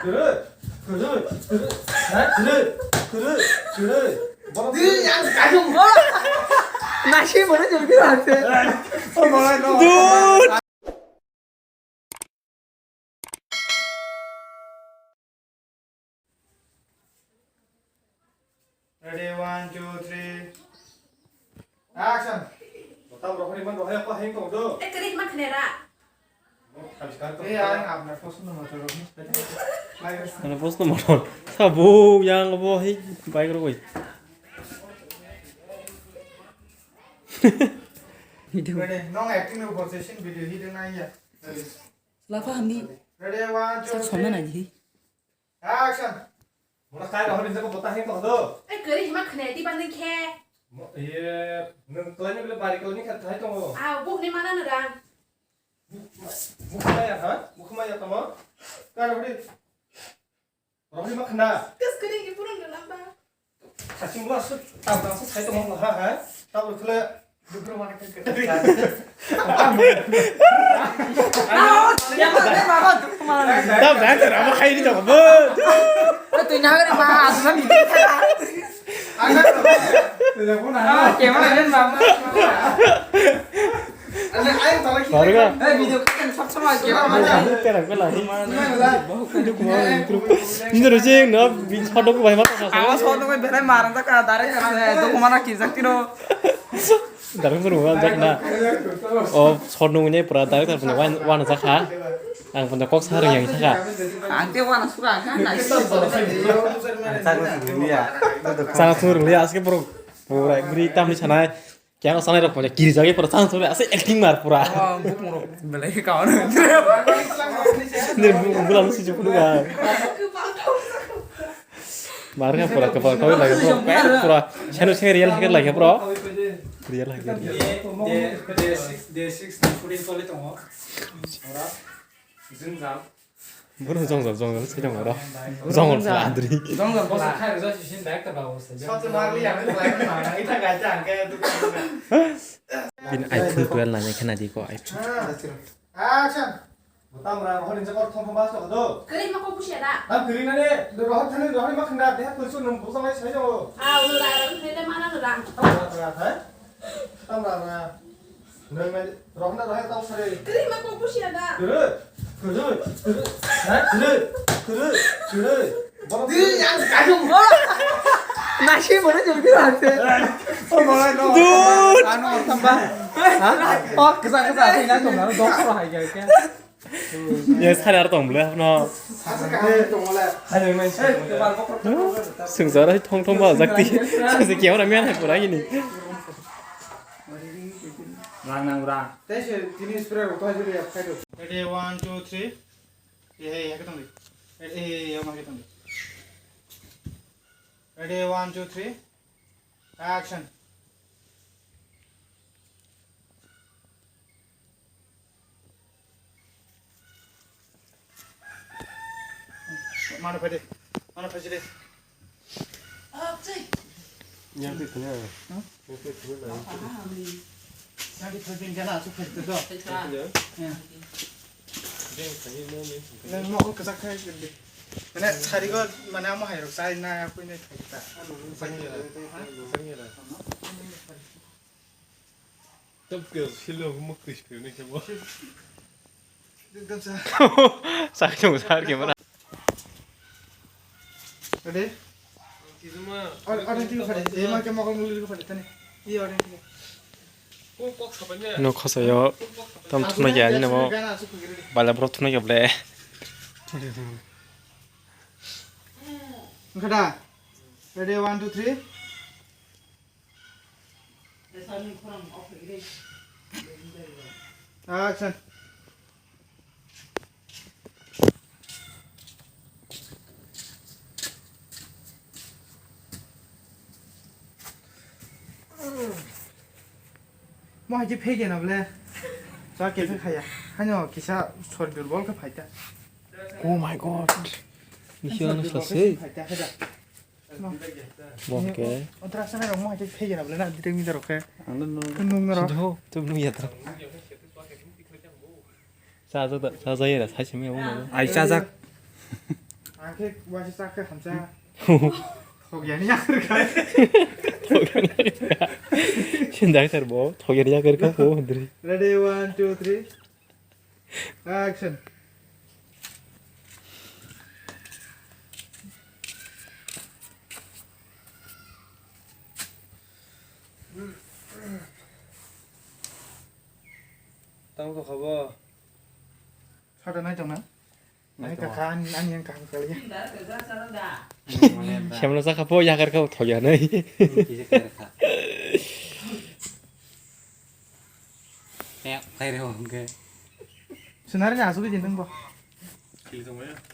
그릇 뭐라 가족 뭐라? 나 실물은 좀 필요한데. 뭐라 너? Ready, 1, 2, 3. Action. Tao rồi đi, mình rồi hay có hay còn được. Cái đi mắc này ra. anh làm post nó mà rồi. Ano post naman ron? Sabo, yang abo, hey, baik rồi. Ready, non acting no position video hi đứng này nhỉ. Là phải đi. Ready, 1, 2, Sao sống cái này gì? 3. Action. Một cái rồi đi sẽ có một tay hay còn được. Cái đi mắc này đi ban đêm khe. Nâng tới những cái bài câu những cái thấy không? À, buộc này mà nó được à? Bukan maya hả? Bukan maya kamu? Kan Rohli makna. Cái đi pun được lắm ba. Kasih gua sud, tahu langsung saya tu mau hả? Tahu tu le. Dulu mana kan kita. Tao đã từ đó mà hay đi chồng bơ. Tụi nhau cái này mà nó bị thay ra. Kèm nó lên mà. Baru kan? Video kan sắp sắp lại kèm nó mà. Cái này cái là ini terus sih, nó bị hot dog banyak banget. Awas hot dog bener marang tak ada dari dog mana kisah kiro. Darang seru kan jakna. Oh, hot dognya pura tarik tapi punya wan sakha. Ang punya kok sarang yang sakha. Ante wana suka kan. Sangat seru lihat asli pura gurih hitam di sana. Kaya nó sang này được một kỳ giới pura sang xuống lại sẽ acting mà pura. Buk mulu belai kau. Nên bulan sih cukup juga. Marnya pura kepala kau lagi pura. Channel saya real lagi pura. Real lagi. Day 6 shooting solid tu. Ora. Jwngjal. Bukan Jwngjal sih Jwngjal đó. Jwngjal là Andri. Jwngjal Bos khai rồi chỉ xin back tao Sao tôi nói liang cái này mà ít thằng gái chẳng cái tôi. Bin iPhone 12 là như thế này đi có iPhone. Action. Tao mà hồi giờ có thông phong bao giờ đâu. Cái đi mắc có bút xẻ ra. Tao cứ đi này đi, rồi họ thằng rồi mắc khăn đạp để tôi xuống nằm bố xong ấy thấy chưa? À, được rồi, thế đây mà nó được à? Tao là thế. Tao là nơi mà rồi nó rồi tao sẽ Cái đi mắc có bút xẻ ra. 그릇 뭐라 가족 뭐라? 나 실물은 좀 필요한데. 뭐라 너? 안 와, 그사 그냥 좀 나는 너 서로 하게 할게. Như sai ra tổng lệ nó hai người mình sừng sờ đấy thông báo giặc tí sẽ kéo là miếng hay của đấy nhỉ 랑 랑. 대신 디니 스프레이로 또 해주려 해도 Ready 1, 2, 3 예 하겠던데 예 영어 하겠던데 Ready 1, 2, 3 Action Mana pede deh Yang itu punya Nanti pergi jalan supaya itu doh Nên mau cái rác hay gì Nên xài đi có mà nào mà hay được xài na quên đây phải ta Tâm kiểu 실로 먹고 싶어요 이렇게 뭐 Đừng sao 싹좀 살게 뭐라 Ready Ở đây tiêu phải để mà cái mọc mũi phải thế này đi ở đây nó 커서요 땀 투나게 아니나 뭐 발라 브로 투나게 없래 가다 Ready 1, 2, 3 Action 뭐 하지 폐기나 볼래? 자 계속 하야. 하냐 기사 소리 들볼 거 파이다. 오 마이 갓 미션을 썼어요 파이다 해다. 먹게 어떻게 하나 뭐 하지 폐기나 볼래? 나 뒤에 미더러 게. 안 눈으로. 진짜 좀 누이야 사자다 사자이라 사심이 오는 아이 짜작. आंखे वाशी साखे हमसा 턱이 약을까 신장들 뭐 턱이 그렇게 고 흔들이. Ready 1 2 3 action Tao có khẩu sao được nói trong đó nãy cả khan anhยังcàng cái 샘로 사카포 야가르카 턱이 안 해. Nè, tay đâu ok. scenario nào số cái gì nâng vào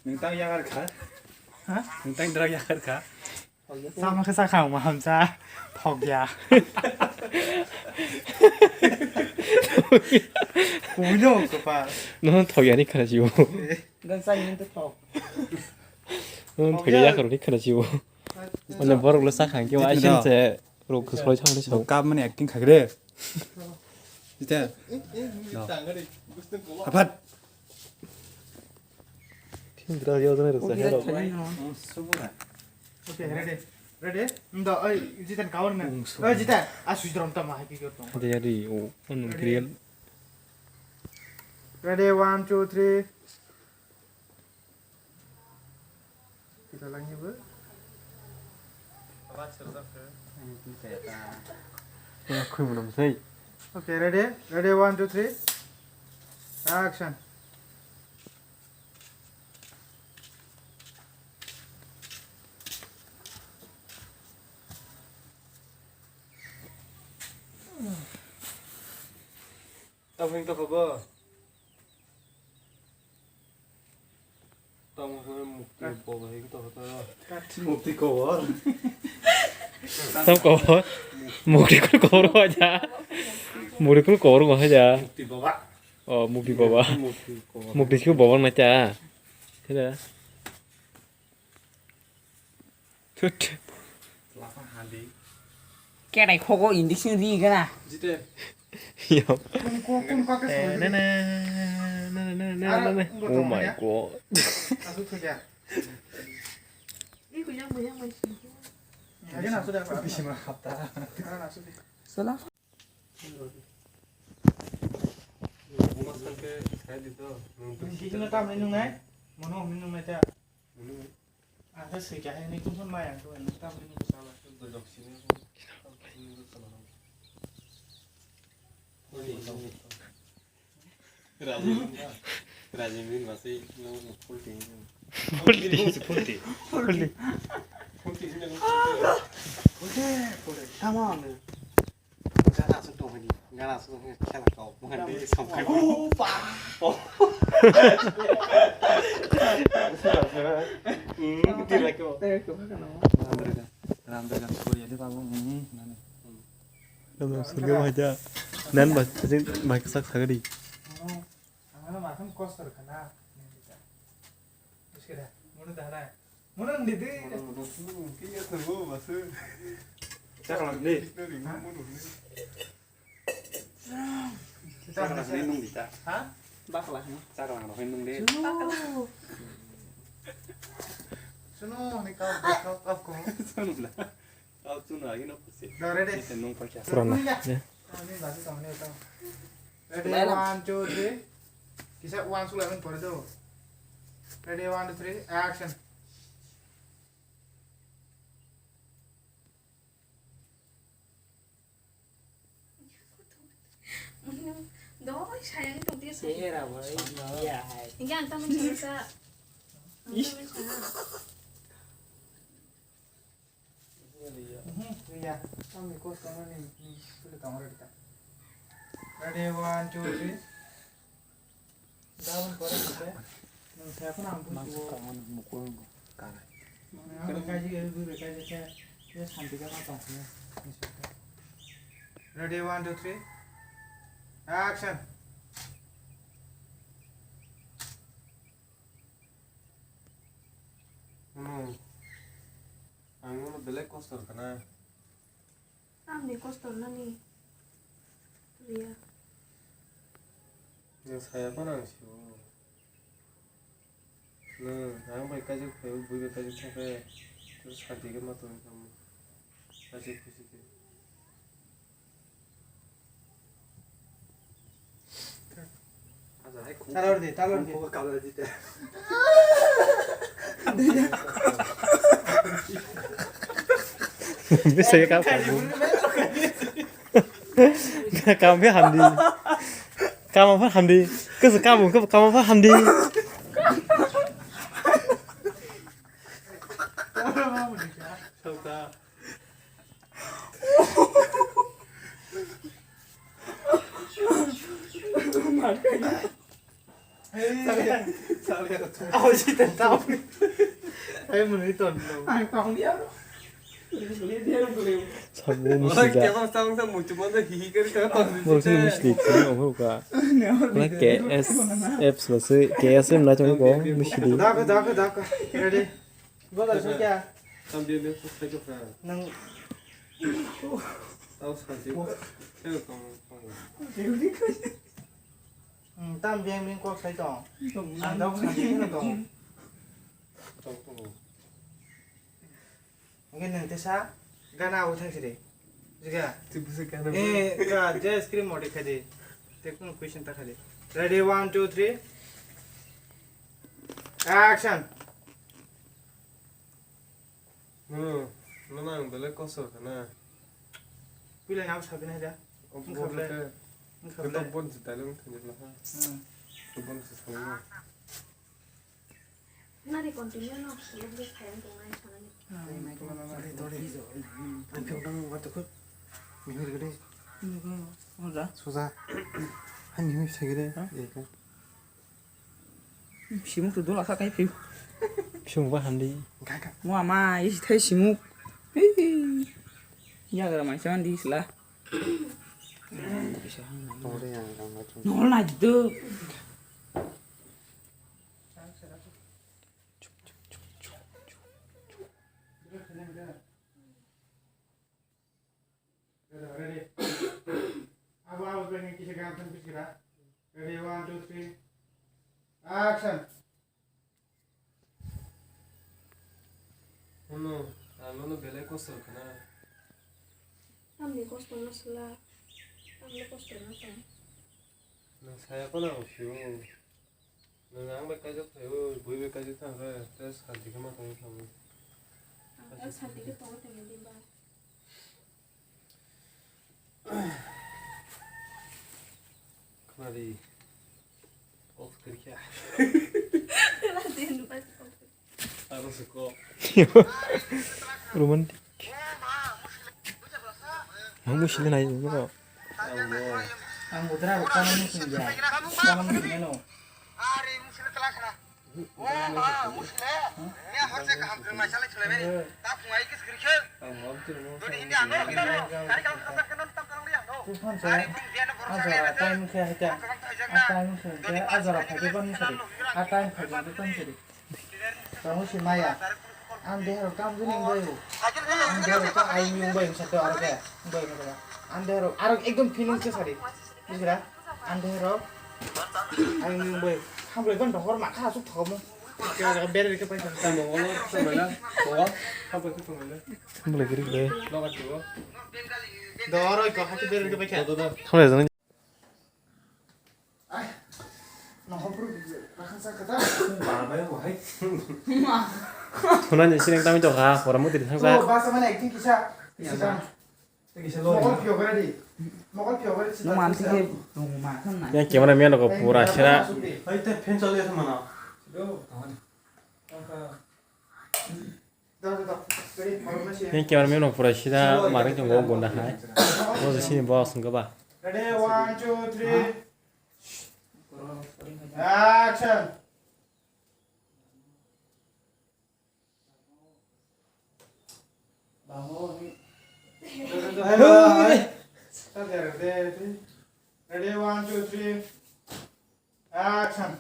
Mình tăng ra cả. hả Mình tăng ra cả. sao mà cái sao khảo mà hầm ra 턱이야 우려 없어 봐 너는 턱이 아니까 지고. 난 쌓이는데 턱 너는 턱이 야가르니까 지고. 오늘 뭐라고 사칸 게 와신제 로그 소리 처음 Đầu cam này kinh khải đây. Đi thế. Hấp hấp. 힘들어 여자들은 해라. 오케이 ready ready 너 어이 지단 가오는 어 지단 아 수지럼 또 막 이거 또 근데 야리 오 오늘 그리얼 ready 1 2 3 kita lagi ber 야 그러면 너무 세이. okay ready ready 1 2 3 action Tao hình tao khẩu Tao hơi một cái bộ vậy cái tao một tí cổ 삼고 목리 끌고 오러 가자. 목리 끌고 오러 가자. tí bộ ạ 목리 봐봐. một tí cổ 목리 지금 뭐 먹나 자. 그래. 좋. là con hàn đi Cái này không có in dictionary cái nào. gì thế 야. 꿈 깎았어 나나나나나나나나. 오 마이 갓. 아 솔직히야 이 그냥 아니 나 소리 하고 비심을 갔다 하나 소리 Số lắm. 뭔가 상태 잘 돼서 기준을 땀 있는 날 뭐노 있는 날 자. 아, 됐어. 이게 아니 좀 손마야. 또 땀 있는 거 싸워. 너 역시는 라지민 맛이 너무 폴팅 폴팅 폴팅 Come on. Gana số tổ đi Gana số tổ khe là cậu một hành đi xong cái bố đi lại cậu Đây kiểu khác nó. làm được 소리 해도 하고 나는 너무 소리가 하자. 난 맞지 마이크 싹 사거리. 아, 마음 코스터 가나. 그래. 뭐는 다라. 뭐는 니들. cái thằng mà sư chắc là đi. chắc là nên nung đi ta hả? Bác là chắc là nó phải nung đi Suno, ni kau kau. sao nung là tao tu nói cái nó có gì Rồi ready. thì nung phải chả 불안나. 네. Ini bahasa sama ni tau. Ready 1 2 3. Kisah uang sulah kan pada tu. Ready 1 2 3 action. đó sáng đầu tiên Thế là với dài. 이게 안 따면 진짜 Iya. Kami kos kamu ni sudah kamar kita. Ready 1 2 3. Daun pada kita. Nang saya pun ampun. masuk kawan mukul cả này Kalau kaji kaji saya dia santai kan apa sih? Ready 1 2 3. Action. 오늘 블랙 코스터 가나 땀내 코스터나니 리야 그냥 사야만 안 쉬워 응, 양말까지 배우 무게까지 타게 그래서 잘 되게 맞던 좀 다시 보시게. 잘라오르디. 뭐가 까다지 때. biết xây cái cao cao biết hầm đi cao mà phát hầm đi cứ sự cao mà cao mà phát hầm đi sau다. Ao gì tận tao. Em mình đi tuần đâu. Ai không biết. 참 너무 무시다 개방 상상 못 주면서 희희거리가 뭐 무슨 무시도 있지 어머가 나 KS apps là sự KS em nói trong cái có 무시디 Đaka. Ready. Bắt đầu số kia. 담비는 살짝 봐. Nâng tao 사지. 제가 tam viên miếng quốc thấy tròn. Ăn đâu sản gì nó tròn. Cái này thế sao? Gana uống thay gì? Gì 무슨 가는 Eh, ka just screen mode khai de. Take one question ta khai de. Ready 1 2 3. Action. 응, 너랑 별로 껐어, 그나. Quy lại nào sao cái này ra? không khập lên. cái Khập cái lên. tông bún thì tại lúc thành là ha, tông bún thì sống rồi. Na thì còn tính nữa nó lúc biết thèm cùng ai chẳng hạn. Anh phiêu đang vào tụi mình đi cái đi. 뭐라? 소자. 한 힘이 세 개래. 얘가. 시묵도 놀아서 cái phiêu. chung phát hầm đi 가가. Mua mà ý thấy si묵. Giờ rồi mày sao đi là. 노래야 안 맞죠. Nó là được. Ready. अब आवाज बनेंगे किसी काम से कुछ गिरा. Ready 1 2 3. Action. 너는 별로 껐어, 그나. Tam thì có số nó là tam nó có số nó tam. 너 사야거나 없이요. 너 양배까지 배우 무배까지 타서 그래서 잘 되게 맞던 사람. Em sản thì cái tối thì mình đi ba. 그 말이 그렇게 Là tiền ba. 알았을 거. romantic không 무시는 아니 이거 뭐 Ang udra ko na ni sinja. Kamu ni no. Tuhan saya. Azara time ke haja. Time ke azara phage ban sari. Time phage ban sari. Kamu si Maya. Ande har kam jeni bayu. Ande har ka ai yung bayu satu ar ke. Bayu ke. Ande har ar ekdom feeling ke sari. Bisra. Ande har ai yung bayu. Ham le ban hor ma kha suk thom. Cái bé cái phải 다 먹어? 정말야? 먹어? 한번 뜯어 먹을래? không phải cái đấy 너가 찍어? đó rồi có hai cái bé cái phải 너도 không phải rằng nó không được nó không sao cái đó. 말아봐요 뭐 해? hôm nay xin anh ta mới cho gà hoặc là mất tiền thăng gia ba sao này cái sao? Cái sao? Một con phiếu cái đi. Một con phiếu cái. Nó mà thích cái vùng mà thân này. 그냥 기만 하면 그 보라 시라 Haite 펜서에서 만나. 그냥 기만 하면 보라 시라 말은 좀 먹고 온다 하이 뭐서 신이 뭐 쓴가 봐 Ready 1 2 3. Action. Ready 1 2 3. Action.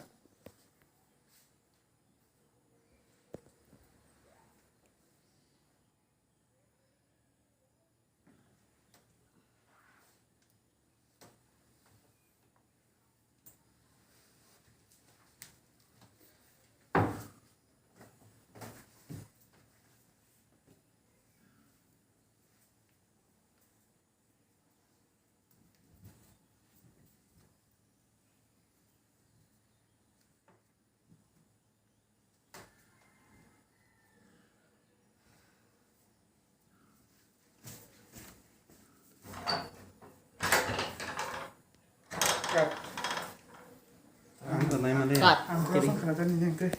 Cut. Ang kurang kerajaan ini yang ke.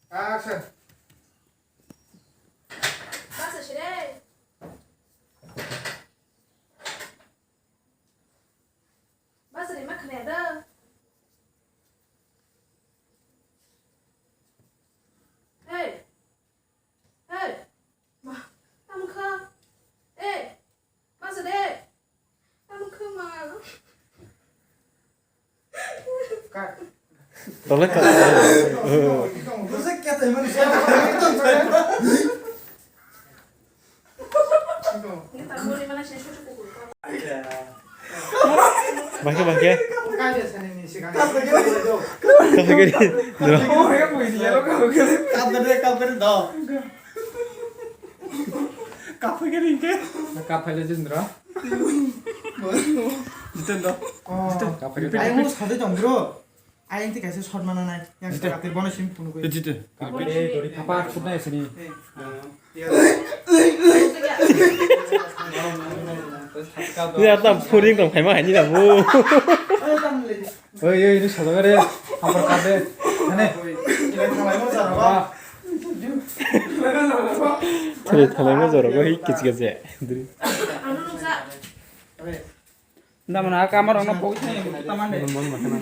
Action. Basta sih. Basta di makan ya dah. Hey. Hey. Mah, kamu ke? Basta deh. Kamu ke mana? Cut. Tolong kan. Terus kata manusia. Kita boleh mana sih cukup cukup. Pakai. Kaja sana ini sih kan. Kau gini. Oh, ya mau ini ya lo kau kira. Kabar dah. Kafe gini ke? 카페 레전드라. Jitendo. Oh, ayo ngurus hati dong bro. Ayo nanti kasih shot mana naik. Yang sekarang bonus ini pun gue. 레전드. 아빠 존나 했으니. Ya tak puring dong, kayak mana ni dah bu. Ayo tamu lagi. 어이 이리 서동아래 한번 가대. 하네. Ini kalau mau sarap. Terus kalau jorok, wah kicik aja. Anu nusa. Nda mana kamar orang nak pokoknya yang kita mana? 뭔 마찬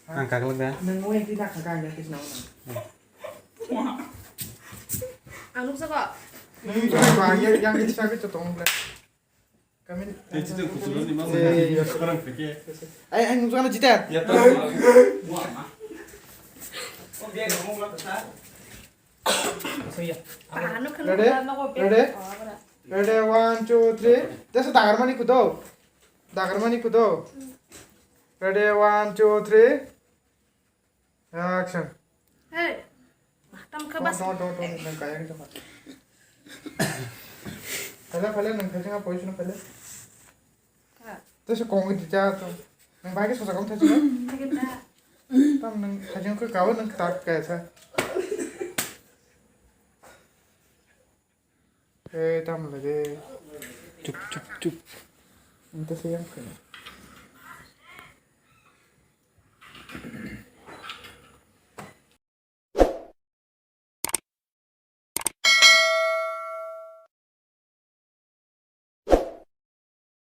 angka kelengga. Nengok yang kita kakak yang kita nawan. Anu nusa kok. Yang kita sakit tuh tolong belas. Kami. 레전드 구슬로니 막 그거랑 그게. Ayo ngurus kan Jiten. 야 또. Oh biar ngomong lah besar. Anu kan Ready? Ready? Ready, 1, 2, 3. That's Debbarma kudo. Debbarma kudo. Ready, 1, 2, 3. Action. Hey. Tam ke bas. Don't. Nang kaya kita mat. Pala nang kaya nga position pala. Terus kong itu jatuh. Nang bagai susah kamu tadi kan? Kita. Tam nang kaya ke kawan nang tak kaya sa. Tam lagi. Cup. Itu sih yang kena.